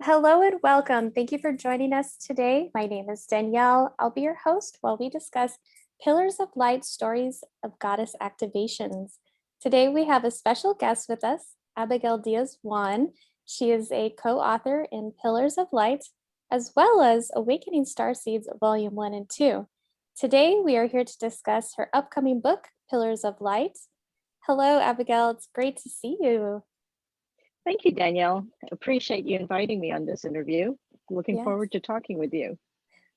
Hello and welcome. Thank you for joining us today. My name is Danielle. I'll be your host while we discuss Pillars of Light Stories of Goddess Activations. Today we have a special guest with us, Abigail Diaz-Juan. She is a co-author in Pillars of Light, as well as Awakening Starseeds Volume 1 and 2. Today we are here to discuss her upcoming book, Pillars of Light. Hello, Abigail. It's great to see you. Thank you, Danielle. Appreciate you inviting me on this interview. Looking Yes. forward to talking with you.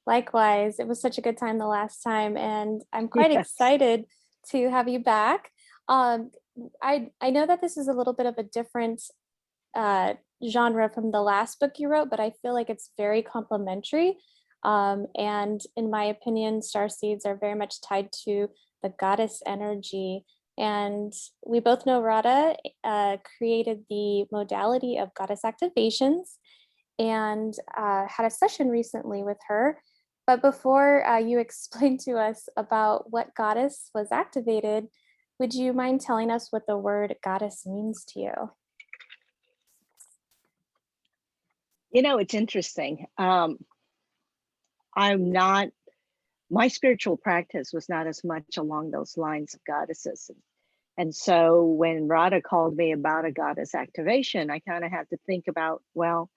Likewise, it was such a good time the last time, and I'm quite Yes. excited to have you back. I know that this is a little bit of a different genre from the last book you wrote, but I feel like it's very complementary. And in my opinion, star seeds are very much tied to the goddess energy. And we both know Radha created the modality of goddess activations and had a session recently with her. But before you explain to us about what goddess was activated, would you mind telling us what the word goddess means to you? You know, it's interesting. My spiritual practice was not as much along those lines of goddesses. And so when Radha called me about a goddess activation, I kind of had to think about, well,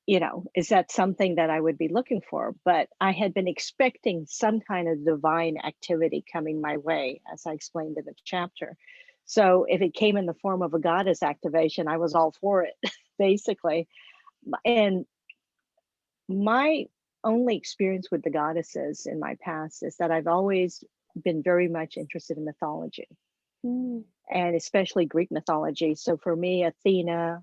is that something that I would be looking for? But I had been expecting some kind of divine activity coming my way, as I explained in the chapter. So if it came in the form of a goddess activation, I was all for it, basically. And my only experience with the goddesses in my past is that I've always been very much interested in mythology, and especially Greek mythology. So for me, Athena,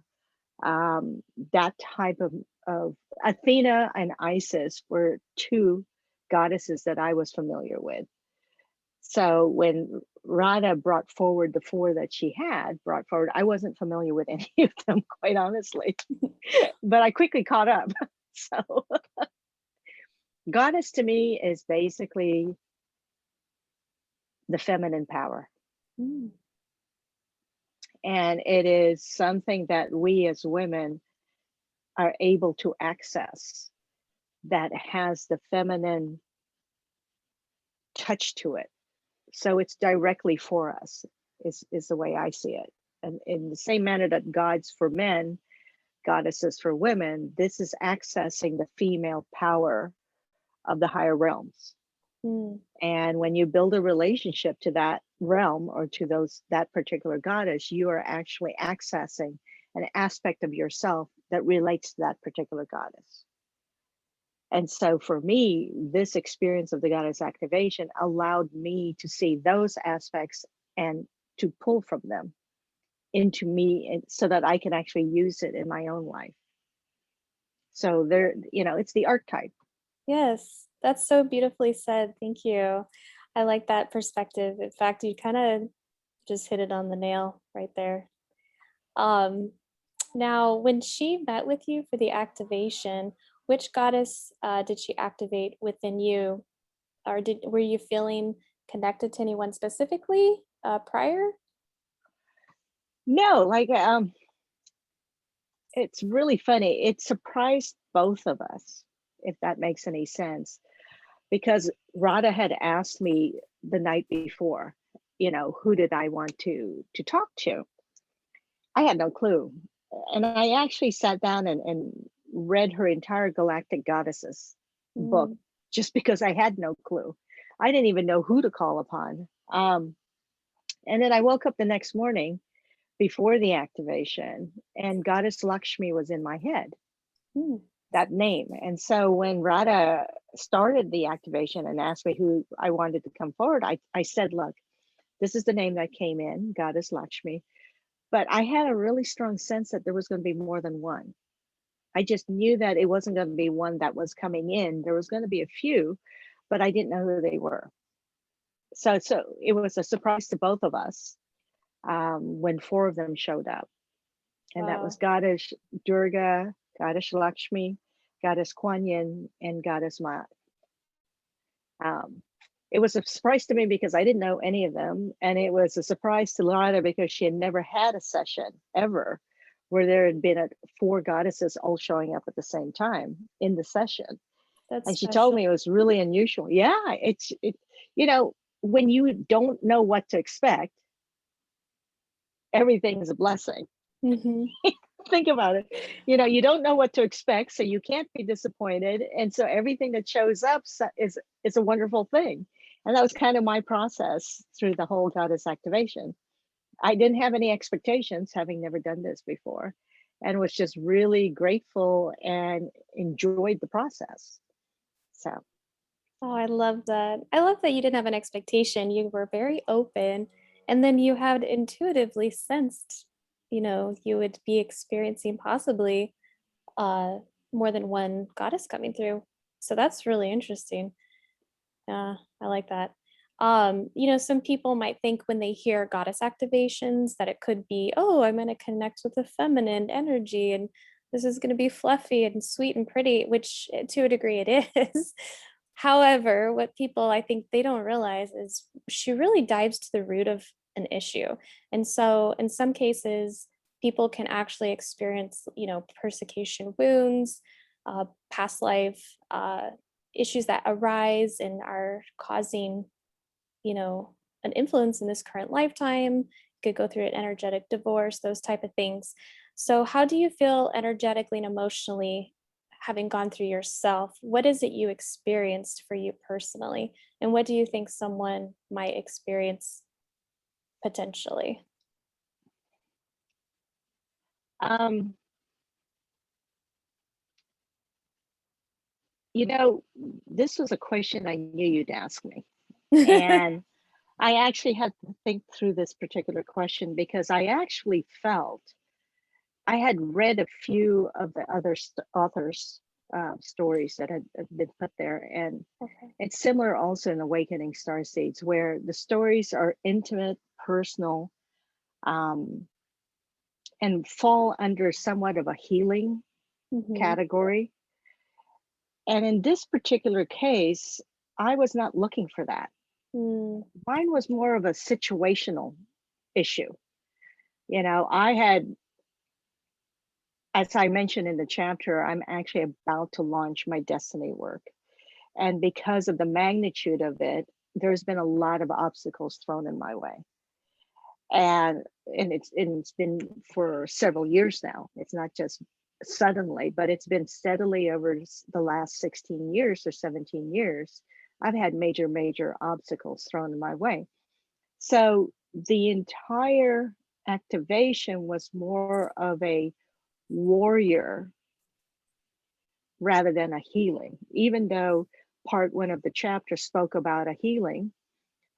that type of Athena and Isis were two goddesses that I was familiar with. So when Radha brought forward the four that she had brought forward, I wasn't familiar with any of them, quite honestly, but I quickly caught up. So goddess to me is basically the feminine power. And it is something that we as women are able to access that has the feminine touch to it. So it's directly for us, is the way I see it. And in the same manner that gods for men, goddesses for women, this is accessing the female power of the higher realms. And when you build a relationship to that realm or to that particular goddess, you are actually accessing an aspect of yourself that relates to that particular goddess. And so for me, this experience of the goddess activation allowed me to see those aspects and to pull from them into me so that I can actually use it in my own life. So there, it's the archetype. Yes, that's so beautifully said. Thank you. I like that perspective. In fact, you kind of just hit it on the nail right there. Now, when she met with you for the activation, which goddess did she activate within you? Or were you feeling connected to anyone specifically prior? No, it's really funny. It surprised both of us, if that makes any sense, because Radha had asked me the night before, who did I want to talk to? I had no clue. And I actually sat down and read her entire Galactic Goddesses book just because I had no clue. I didn't even know who to call upon. And then I woke up the next morning before the activation, and Goddess Lakshmi was in my head, that name. And so when Radha started the activation and asked me who I wanted to come forward, I said, look, this is the name that came in, Goddess Lakshmi. But I had a really strong sense that there was going to be more than one. I just knew that it wasn't going to be one that was coming in. There was going to be a few, but I didn't know who they were. So it was a surprise to both of us when four of them showed up. And that was Goddess Durga, Goddess Lakshmi, Goddess Kuan Yin, and Goddess Mat. It was a surprise to me because I didn't know any of them. And it was a surprise to Radha because she had never had a session ever where there had been 4 goddesses all showing up at the same time in the session. That's And she told special. me it was really unusual. Yeah, you know, when you don't know what to expect, everything is a blessing. Mm-hmm. Think about it. You know, you don't know what to expect, so you can't be disappointed. And so everything that shows up is a wonderful thing. And that was kind of my process through the whole goddess activation. I didn't have any expectations, having never done this before, and was just really grateful and enjoyed the process. So, Oh, I love that. I love that you didn't have an expectation. You were very open, and then you had intuitively sensed, you would be experiencing possibly uh more than one goddess coming through. So that's really interesting. Yeah, I like that. Some people might think when they hear goddess activations that it could be, oh, I'm going to connect with the feminine energy and this is going to be fluffy and sweet and pretty, which to a degree it is. However, what people I think they don't realize is she really dives to the root of an issue. And so in some cases, people can actually experience, persecution wounds, past life issues that arise and are causing, an influence in this current lifetime. You could go through an energetic divorce, those type of things. So how do you feel energetically and emotionally having gone through yourself? What is it you experienced for you personally? And what do you think someone might experience potentially? um, you know, this was a question I knew you'd ask me. And I actually had to think through this particular question because I actually felt I had read a few of the other authors' stories that had been put there. And Okay. it's similar also in Awakening Starseeds, where the stories are intimate, personal, um, and fall under somewhat of a healing Hmm. category. And in this particular case, I was not looking for that. Mm, Mine was more of a situational issue. You know, I had, as I mentioned in the chapter, I'm actually about to launch my destiny work. And because of the magnitude of it, there's been a lot of obstacles thrown in my way. And it's been for several years now. It's not just suddenly, but it's been steadily over the last 16 years or 17 years. I've had major obstacles thrown in my way. So the entire activation was more of a warrior rather than a healing, even though part one of the chapter spoke about a healing.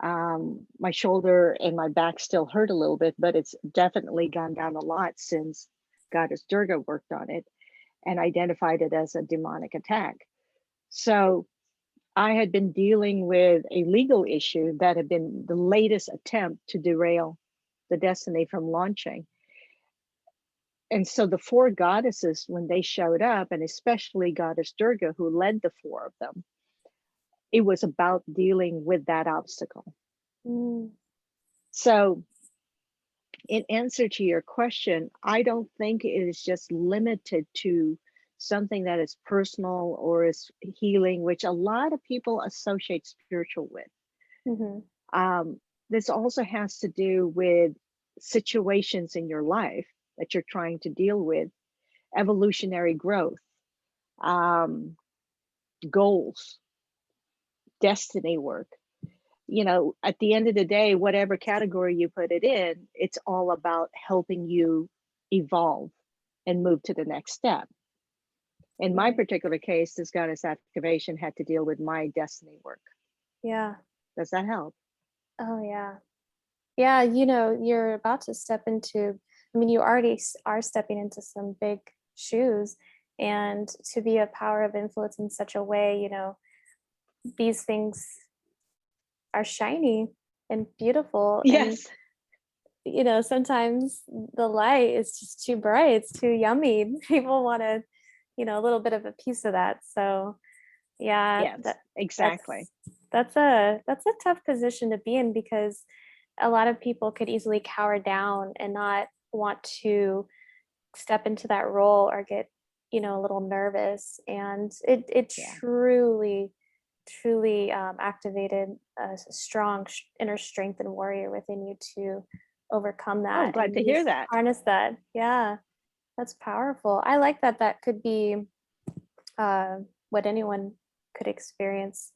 My shoulder and my back still hurt a little bit, but it's definitely gone down a lot since Goddess Durga worked on it and identified it as a demonic attack. So I had been dealing with a legal issue that had been the latest attempt to derail the destiny from launching. And so the 4 goddesses, when they showed up, and especially Goddess Durga, who led the 4 of them, it was about dealing with that obstacle. mm, So in answer to your question, I don't think it is just limited to something that is personal or is healing, which a lot of people associate spiritual with. mhm, This also has to do with situations in your life that you're trying to deal with, evolutionary growth, um, goals, destiny work. You know, at the end of the day, whatever category you put it in, it's all about helping you evolve and move to the next step. In my right. particular case, this goddess activation had to deal with my destiny work. Yeah. Does that help? Oh, yeah. Yeah, you're about to step into, I mean, you already are stepping into some big shoes, and to be a power of influence in such a way, these things are shiny and beautiful. And, Yes. sometimes the light is just too bright, it's too yummy. People want a little bit of a piece of that. So, yeah, Yes, exactly. that's that's a tough position to be in because a lot of people could easily cower down and not want to step into that role or get, a little nervous. And it Yeah. truly activated a strong inner strength and warrior within you to overcome Oh, that glad and to hear that. harness that. Yeah, that's powerful. I like that. That could be uh, what anyone could experience,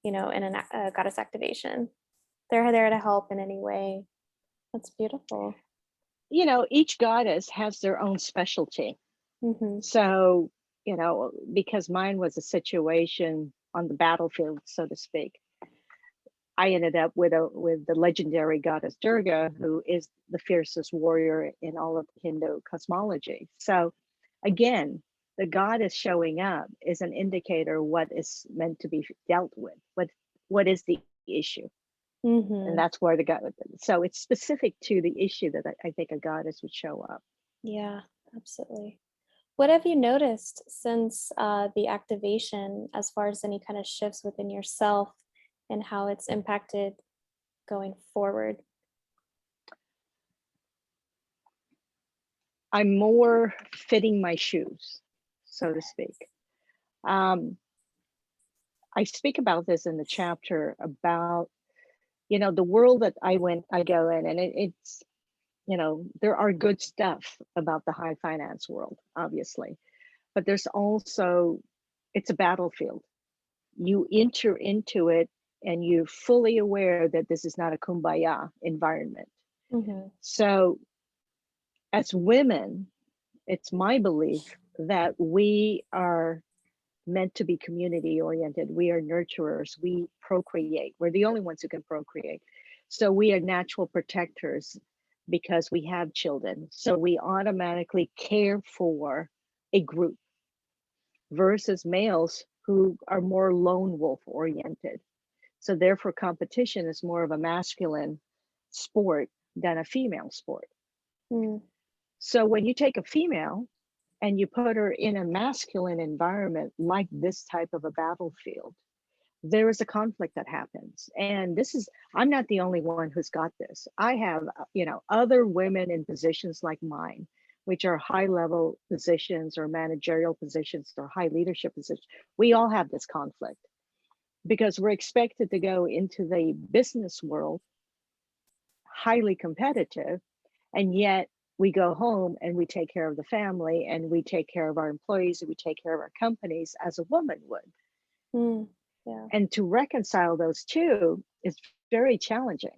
in a goddess activation. They're there to help in any way. That's beautiful. Each goddess has their own specialty. Mm-hmm. So, because mine was a situation on the battlefield, so to speak, I ended up with the legendary goddess Durga, who is the fiercest warrior in all of Hindu cosmology. So, again, the goddess showing up is an indicator what is meant to be dealt with. What is the issue? Mm-hmm. And that's where the god. So it's specific to the issue that I think a goddess would show up. Yeah, absolutely. What have you noticed since the activation as far as any kind of shifts within yourself and how it's impacted going forward? I'm more fitting my shoes, so to speak. I speak about this in the chapter about, the world that I go in, and it's, there are good stuff about the high finance world, obviously, but there's also, it's a battlefield. You enter into it and you're fully aware that this is not a kumbaya environment. Mm-hmm. So as women, it's my belief that we are meant to be community oriented. We are nurturers. We procreate. We're the only ones who can procreate. So we are natural protectors because we have children. So we automatically care for a group versus males who are more lone wolf oriented. So therefore competition is more of a masculine sport than a female sport. Mm. So when you take a female and you put her in a masculine environment like this type of a battlefield, there is a conflict that happens. And I'm not the only one who's got this. I have, other women in positions like mine, which are high level positions or managerial positions or high leadership positions. We all have this conflict because we're expected to go into the business world highly competitive, and yet we go home and we take care of the family and we take care of our employees and we take care of our companies as a woman would. Mm. Yeah. And to reconcile those two is very challenging.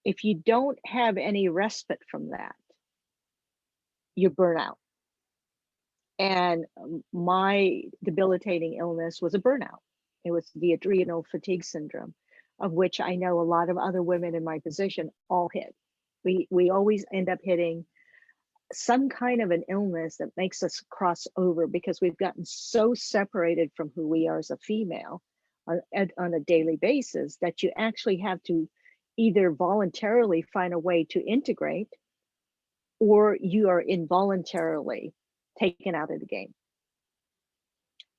If you don't have any respite from that, you burn out. And my debilitating illness was a burnout. It was the adrenal fatigue syndrome, of which I know a lot of other women in my position all hit. We always end up hitting some kind of an illness that makes us cross over because we've gotten so separated from who we are as a female on a daily basis that you actually have to either voluntarily find a way to integrate or you are involuntarily taken out of the game.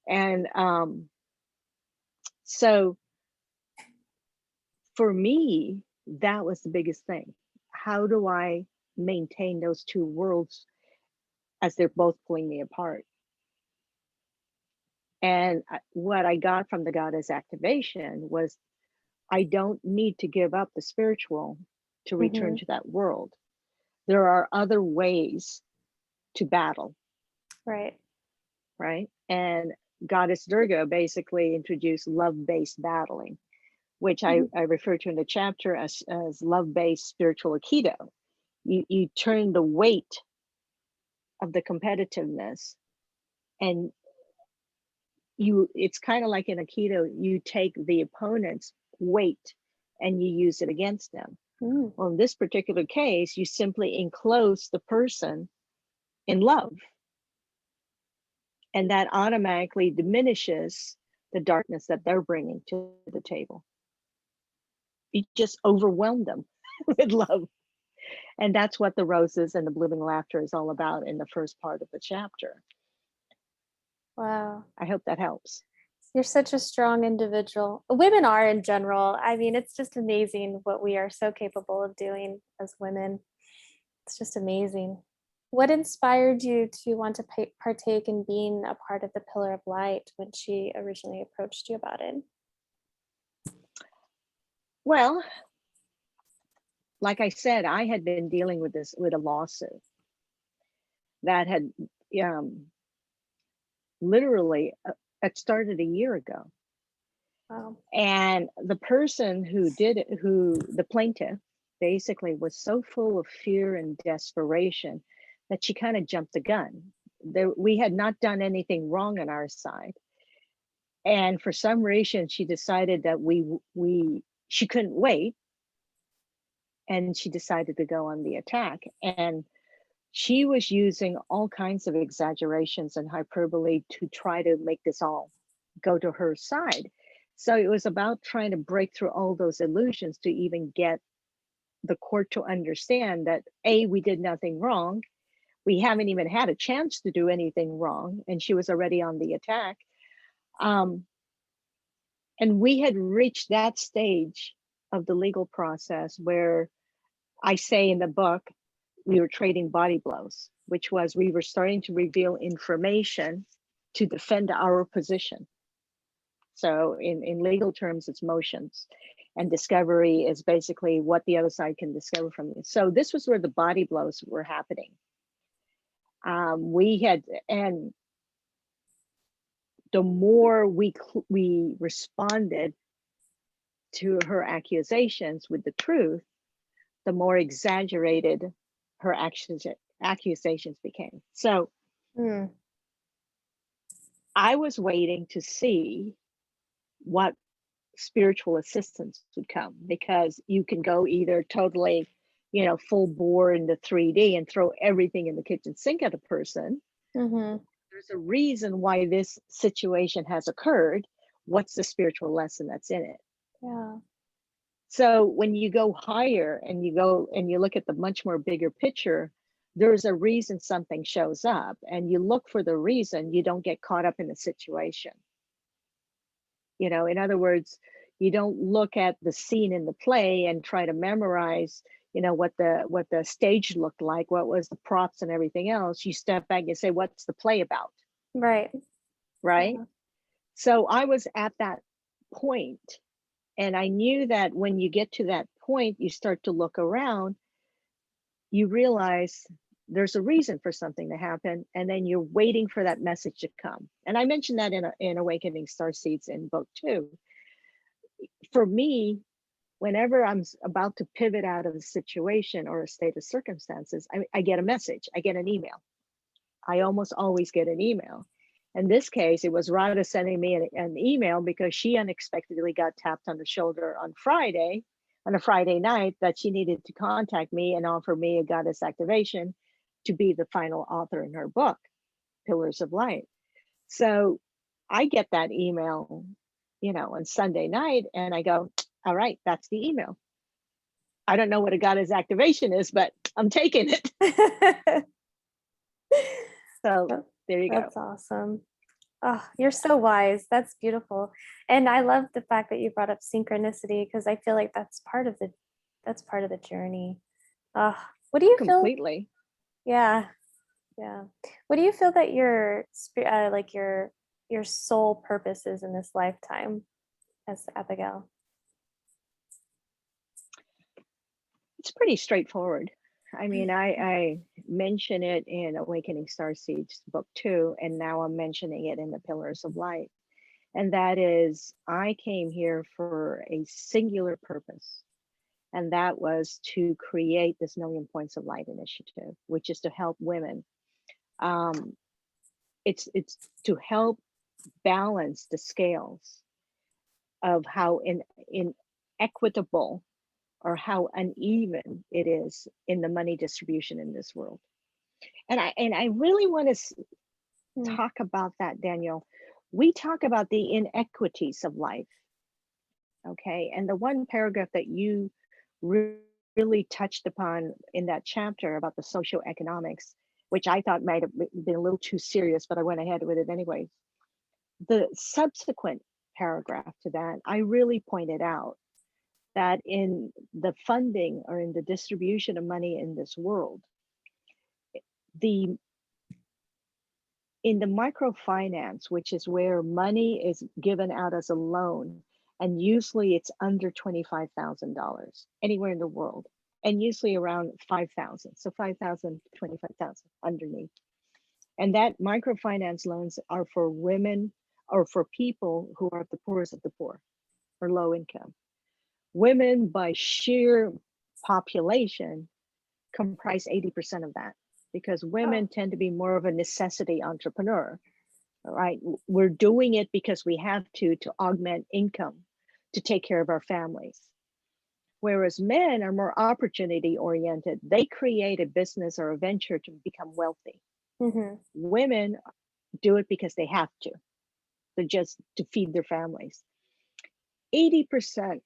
And so for me, that was the biggest thing. How do I maintain those two worlds as they're both pulling me apart? And what I got from the goddess activation was I don't need to give up the spiritual to return Mm-hmm. to that world. There are other ways to battle. Right. Right. And Goddess Durga basically introduced love-based battling, which I refer to in the chapter as love-based spiritual Aikido. You turn the weight of the competitiveness and it's kind of like in Aikido, you take the opponent's weight and you use it against them. Mm. Well, in this particular case, you simply enclose the person in love. And that automatically diminishes the darkness that they're bringing to the table. You just overwhelm them with love. And that's what the roses and the blooming laughter is all about in the first part of the chapter. Wow. I hope that helps. You're such a strong individual. Women are in general. I mean, it's just amazing what we are so capable of doing as women. It's just amazing. What inspired you to want to partake in being a part of the Pillar of Light when she originally approached you about it? Well, like I said, I had been dealing with this with a lawsuit that had um, literally it started a year ago. Wow. And the person who did it, the plaintiff, basically was so full of fear and desperation that she kind of jumped the gun. We had not done anything wrong on our side. And for some reason, she decided that she couldn't wait. And she decided to go on the attack. And she was using all kinds of exaggerations and hyperbole to try to make this all go to her side. So it was about trying to break through all those illusions to even get the court to understand that A, we did nothing wrong. We haven't even had a chance to do anything wrong. And she was already on the attack. And we had reached that stage of the legal process where I say in the book, we were trading body blows, which was we were starting to reveal information to defend our position. So in legal terms, it's motions, and discovery is basically what the other side can discover from you. So this was where the body blows were happening. And the more we responded to her accusations with the truth, the more exaggerated her accusations became. So I was waiting to see what spiritual assistance would come, because you can go either totally, full bore into 3D and throw everything in the kitchen sink at a person. There's a reason why this situation has occurred. What's the spiritual lesson that's in it? Yeah. So when you go higher and you look at the much more bigger picture, there's a reason something shows up, and you look for the reason. You don't get caught up in the situation. In other words, you don't look at the scene in the play and try to memorize, what the stage looked like, what was the props and everything else. You step back and say, what's the play about? Right. Right. Yeah. So I was at that point, and I knew that when you get to that point, you start to look around, you realize there's a reason for something to happen, and then you're waiting for that message to come. And I mentioned that in Awakening Starseeds in book 2. For me, whenever I'm about to pivot out of a situation or a state of circumstances, I get a message, I get an email. I almost always get an email. In this case, it was Radhaa sending me an email because she unexpectedly got tapped on the shoulder on a Friday night, that she needed to contact me and offer me a goddess activation to be the final author in her book, Pillars of Light. So I get that email, on Sunday night, and I go, all right, that's the email. I don't know what a goddess activation is, but I'm taking it. So there you go. That's awesome. Oh, you're so wise. That's beautiful. And I love the fact that you brought up synchronicity, because I feel like that's part of the journey. What do you feel? Completely. Yeah. Yeah. What do you feel that your like your soul purpose is in this lifetime as Abigail? It's pretty straightforward. I mean, I mention it in Awakening Starseeds book 2, and now I'm mentioning it in the Pillars of Light. And that is, I came here for a singular purpose. And that was to create this Million Points of Light initiative, which is to help women. It's to help balance the scales of how inequitable or how uneven it is in the money distribution in this world. And I really want to talk about that, Daniel. We talk about the inequities of life, okay? And the one paragraph that you really touched upon in that chapter about the socioeconomics, which I thought might have been a little too serious, but I went ahead with it anyway. The subsequent paragraph to that, I really pointed out that in the funding or in the distribution of money in this world, the in the microfinance, which is where money is given out as a loan, and usually it's under $25,000 anywhere in the world, and usually around 5,000. So 5,000, 25,000 underneath. And that microfinance loans are for women or for people who are the poorest of the poor or low income. Women by sheer population comprise 80% of that, because women tend to be more of a necessity entrepreneur, right? We're doing it because we have to augment income, to take care of our families. Whereas men are more opportunity oriented. They create a business or a venture to become wealthy. Mm-hmm. Women do it because they have to just to feed their families. 80%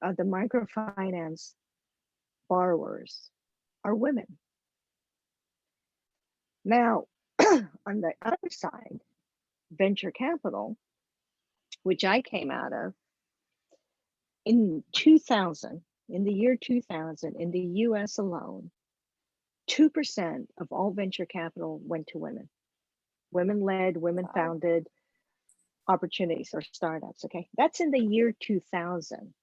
of the microfinance borrowers are women. Now, on the other side, venture capital, which I came out of, in 2000, in the year 2000, in the US alone, 2% of all venture capital went to women. Women-led, women-founded opportunities or startups, okay? That's in the year 2000.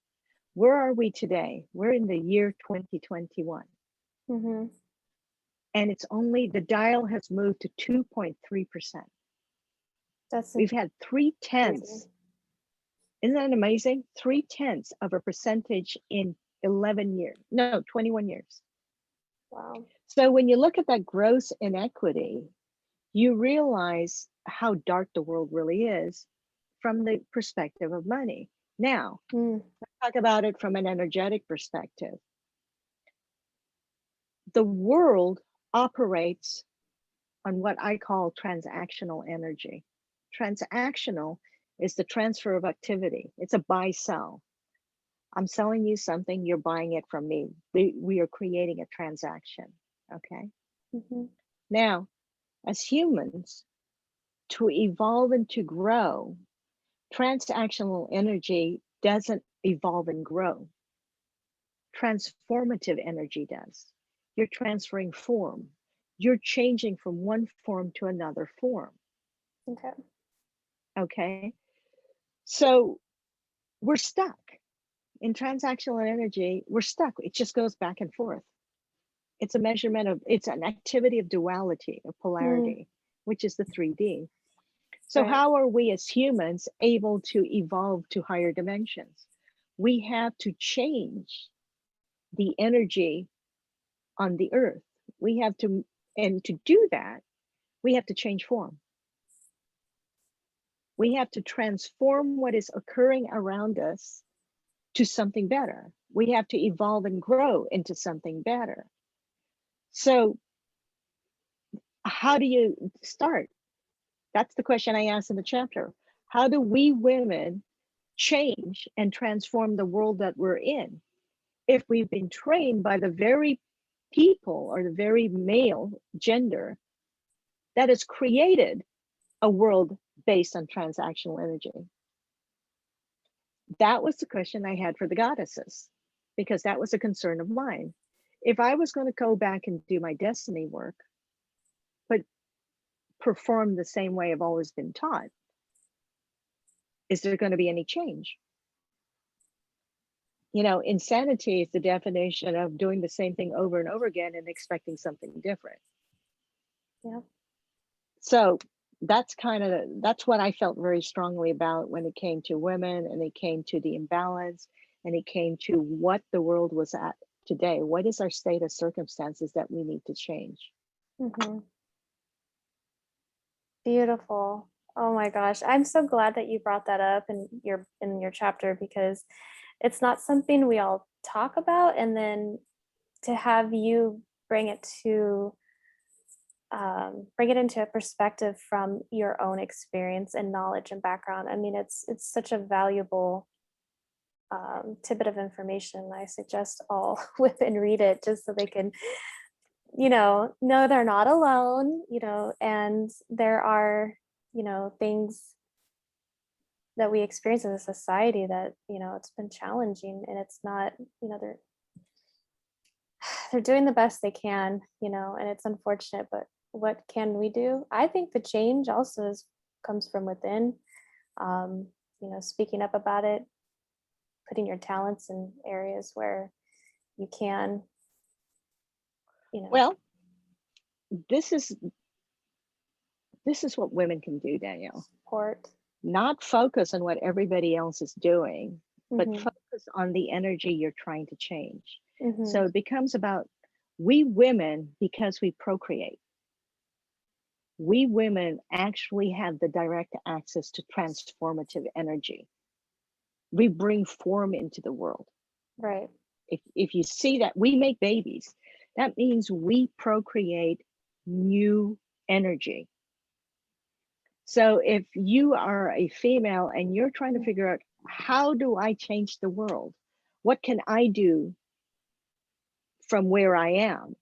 Where are we today? We're in the year 2021. Mm-hmm. And it's only, the dial has moved to 2.3%. We've had 3/10. Isn't that amazing? 3/10 of a percentage in 11 years. No, 21 years. Wow. So when you look at that gross inequity, you realize how dark the world really is from the perspective of money. Now, let's talk about it from an energetic perspective. The world operates on what I call transactional energy. Transactional is the transfer of activity. It's a buy-sell. I'm selling you something, you're buying it from me. We are creating a transaction, okay? Mm-hmm. Now, as humans, to evolve and to grow, transactional energy doesn't evolve and grow. Transformative energy does. You're transferring form. You're changing from one form to another form. Okay. Okay. So we're stuck in transactional energy. We're stuck. It just goes back and forth. It's a measurement of, it's an activity of duality, of polarity, which is the 3D. So how are we as humans able to evolve to higher dimensions? We have to change the energy on the earth. We have to, and to do that, we have to change form. We have to transform what is occurring around us to something better. We have to evolve and grow into something better. So how do you start? That's the question I asked in the chapter. How do we women change and transform the world that we're in if we've been trained by the very people or the very male gender that has created a world based on transactional energy? That was the question I had for the goddesses, because that was a concern of mine. If I was going to go back and do my destiny work, but perform the same way I've always been taught, is there going to be any change? You know, insanity is the definition of doing the same thing over and over again and expecting something different. Yeah. So that's that's what I felt very strongly about when it came to women, and it came to the imbalance, and it came to what the world was at today. What is our state of circumstances that we need to change? Mm-hmm. Beautiful. Oh my gosh. I'm so glad that you brought that up in your chapter, because it's not something we all talk about. And then to have you bring it into a perspective from your own experience and knowledge and background. I mean, it's such a valuable tidbit of information. I suggest all women read it just so they can, know they're not alone, and there are, things that we experience as a society that, it's been challenging, and it's not, they're doing the best they can, and it's unfortunate, but what can we do? I think the change also comes from within. Um, Speaking up about it, putting your talents in areas where you can, Well, this is what women can do, Danielle. support. Not focus on what everybody else is doing, but Mhm. focus on the energy you're trying to change. Mhm. So it becomes about we women, because we procreate, we women actually have the direct access to transformative energy. We bring form into the world. Right. If you see that we make babies, that means we procreate new energy. So if you are a female and you're trying to figure out, how do I change the world? What can I do from where I am?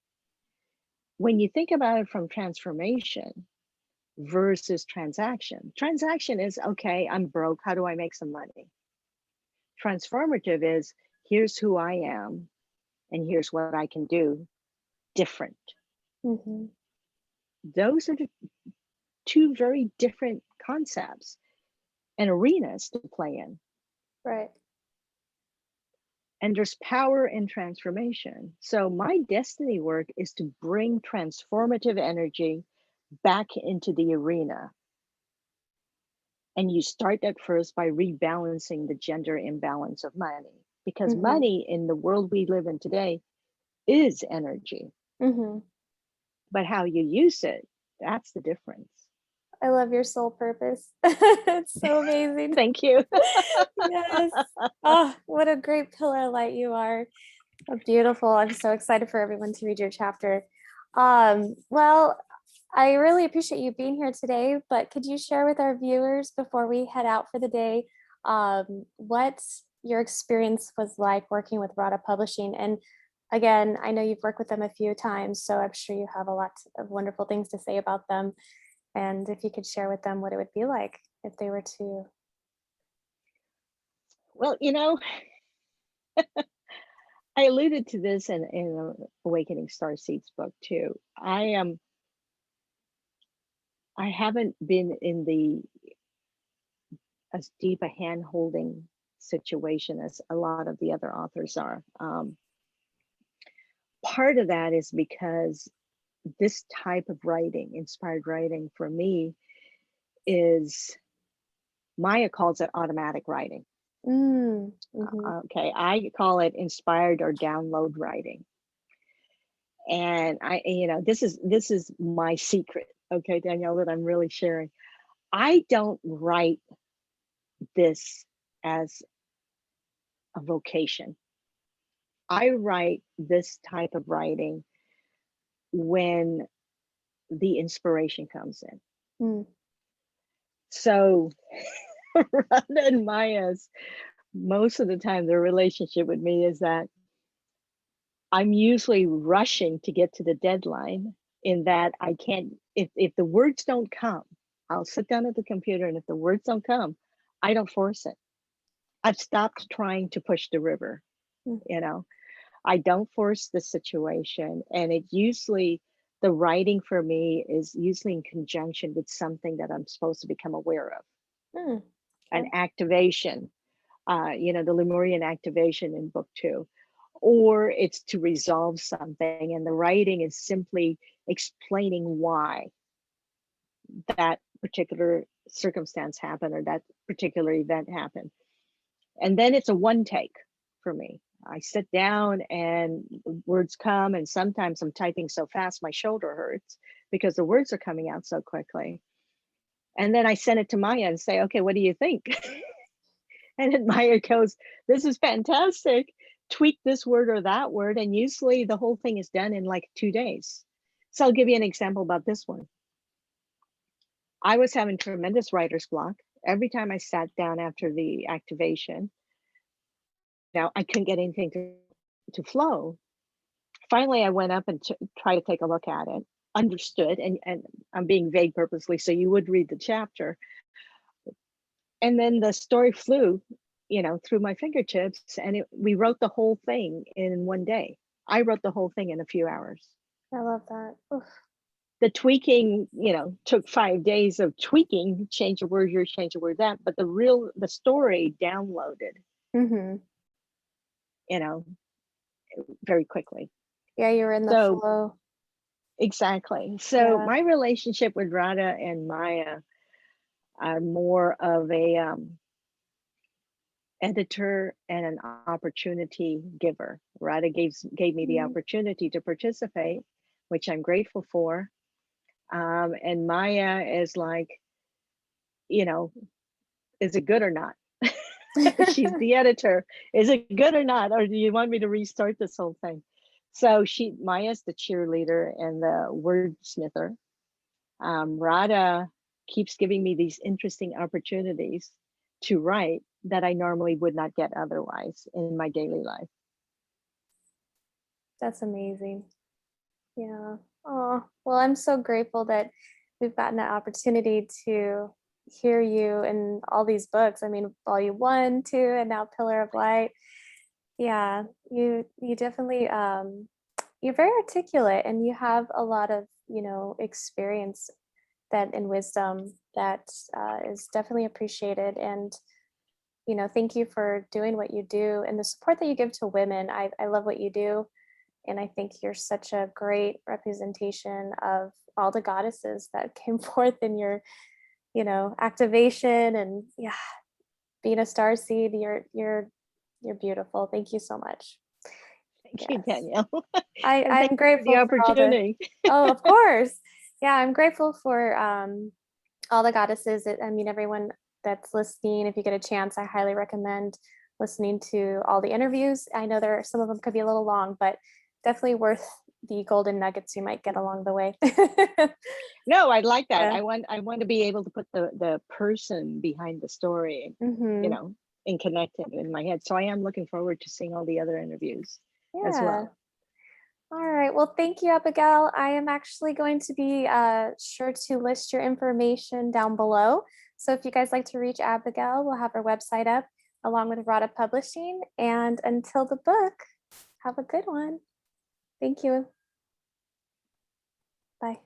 When you think about it from transformation versus transaction is, okay, I'm broke. How do I make some money? Transformative is, here's who I am and here's what I can do different. Mhm. Those are the two very different concepts and arenas to play in. Right. And there's power in transformation. So my destiny work is to bring transformative energy back into the arena. And you start that first by rebalancing the gender imbalance of money, because Mhm. money in the world we live in today is energy. Mhm. But how you use it, that's the difference. I love your soul purpose. It's so amazing. Thank you. Yes. Oh, what a great pillar light you are. Beautiful. I'm so excited for everyone to read your chapter. Well, I really appreciate you being here today, but could you share with our viewers before we head out for the day, what your experience was like working with Radhaa Publishing? And again, I know you've worked with them a few times, so I'm sure you have a lot of wonderful things to say about them. And if you could share with them what it would be like if they were to. Well, I alluded to this in Awakening Starseeds book too. I haven't been in as deep a hand holding situation as a lot of the other authors are. Part of that is because this type of writing, inspired writing for me, is Maya calls it automatic writing. Mm-hmm. Okay, I call it inspired or download writing. And this is my secret, okay, Danielle, that I'm really sharing. I don't write this as a vocation. I write this type of writing when the inspiration comes in. Mm. So Radha and Maya's, most of the time, their relationship with me is that I'm usually rushing to get to the deadline, in that I can't, if the words don't come, I'll sit down at the computer, and if the words don't come, I don't force it. I've stopped trying to push the river, Mm. I don't force the situation. And the writing for me is usually in conjunction with something that I'm supposed to become aware of. Mm. An Okay. activation, the Lemurian activation in book 2, or it's to resolve something. And the writing is simply explaining why that particular circumstance happened or that particular event happened. And then it's a one take for me. I sit down and words come, and sometimes I'm typing so fast my shoulder hurts because the words are coming out so quickly. And then I send it to Maya and say, okay, what do you think? And then Maya goes, this is fantastic. Tweak this word or that word. And usually the whole thing is done in like 2 days. So I'll give you an example about this one. I was having tremendous writer's block. Every time I sat down after the activation, I couldn't get anything to flow. Finally, I went up and tried to take a look at it, understood, and I'm being vague purposely so you would read the chapter. And then the story flew, through my fingertips, and we wrote the whole thing in one day. I wrote the whole thing in a few hours. I love that. Oof. The tweaking, took 5 days of tweaking, change a word here, change a word that, but the story downloaded, Mhm. you know, very quickly. Yeah, you're in the So flow. exactly. So Yeah. my relationship with Radha and Maya are more of a editor and an opportunity giver. Radha gave me the Mhm. opportunity to participate, which I'm grateful for. And Maya is like, you know, is it good or not? She's the editor. Is it good or not? Or do you want me to restart this whole thing? So Maya's the cheerleader and the wordsmither. Radha keeps giving me these interesting opportunities to write that I normally would not get otherwise in my daily life. That's amazing. Yeah. Oh, well, I'm so grateful that we've gotten the opportunity to hear you in all these books. I mean, volume 1, 2, and now Pillar of Light. Yeah, you definitely you're very articulate and you have a lot of, experience that and wisdom that is definitely appreciated. And thank you for doing what you do and the support that you give to women. I love what you do. And I think you're such a great representation of all the goddesses that came forth in your, activation. And yeah, being a star seed, you're beautiful. Thank you so much. Thank you, Yes. Danielle. And thank I'm you for the grateful for all the, opportunity. oh, of course. Yeah, I'm grateful for all the goddesses. I mean, everyone that's listening, if you get a chance, I highly recommend listening to all the interviews. I know some of them could be a little long, but definitely worth the golden nuggets you might get along the way. No, I like that. Yeah. I want to be able to put the person behind the story, Hmm. and connect it in my head. So I am looking forward to seeing all the other interviews as Yeah. well. All right. Well, thank you, Abigail. I am actually going to be sure to list your information down below. So if you guys like to reach Abigail, we'll have her website up along with RDA Publishing. And until the book, have a good one. Thank you. Bye.